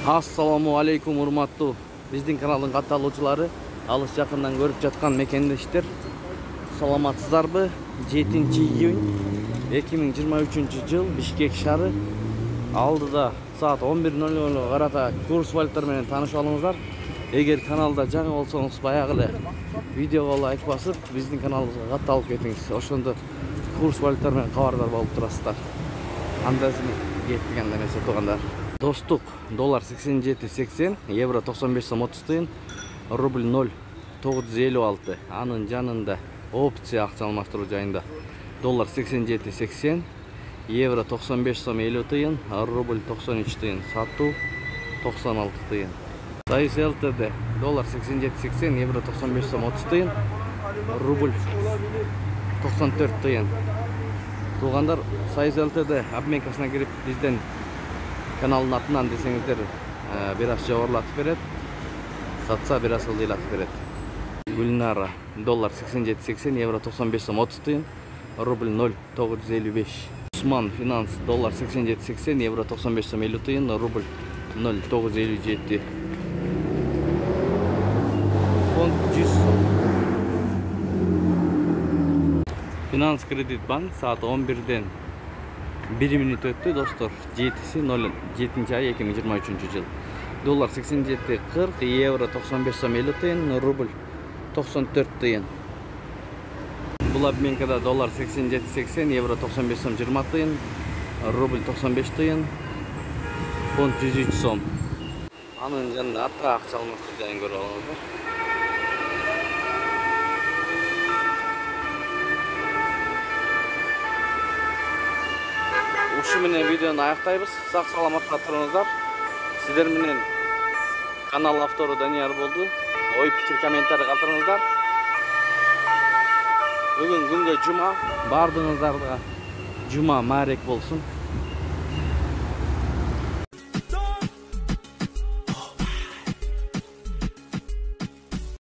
Assalamu alaikum урматтуу биздин каналдын катталуучулары, алыс жакындан көрүп жаткан мекендештер. Саламатсыздарбы? 7-июнь 2023 жыл Бишкек шаары. Алдыда саат 11:00 карата курс валюталар менен таанышып алыңыздар. Эгер каналда жаңы болсоңуз, баягы эле видеого лайк басып, биздин каналыбызга катталып кетиңиз. Ошондо курс валюталар менен кабардар болуп турасыздар. Андасын кеттик анда эмесе туугандар. Достук, доллар 87.80, евро 95 сом 30 тыйын, рубль 0,956. Анын жанында опция акча алмаштыруу жайында. Доллар 87.80, евро 95 сом 50 тыйын, рубль 93 тыйын, сатуу 96 тыйын. Союз ЛТД, доллар 87.80, евро 95 сом 30 тыйын, рубль 94 тыйын. Туугандар, Союз ЛТД обменкасына кирип бизден каналдын атынан десеңиздер, бир аз жогорулатып берет, сатса бир аз ылдыйлатып берет. Гүлнара, доллар 87.80, евро 95 сом 30 тыйын, рубль 0,955. Усман Финанс, доллар 87.80, евро 95 сом 50 тыйын, рубль 0,957. Фонд 100 сом. Финанс Кредит Банк саат 11-ден 1 минут өттү, достор. 7 ай 2023 жыл. Доллар 87.40, евро 95 сом 50 тыйын, рубль 94 тыйын. Бул обменкада доллар 87.80, евро 95 сом 20 тыйын, рубль 95 тыйын, фонд 103 сом. Анын жанында атка акча алмаштыруу жайын көрүп алыңыздар. Ушу менен видеону аяктайбыз. Сак саламатта туруңуздар. Сиздер менен канал автору Данияр болду. Ой пикир комментарий калтырыңыздар. Бүгүн күнгө жума, бардыгыңыздарга жума маарек болсун.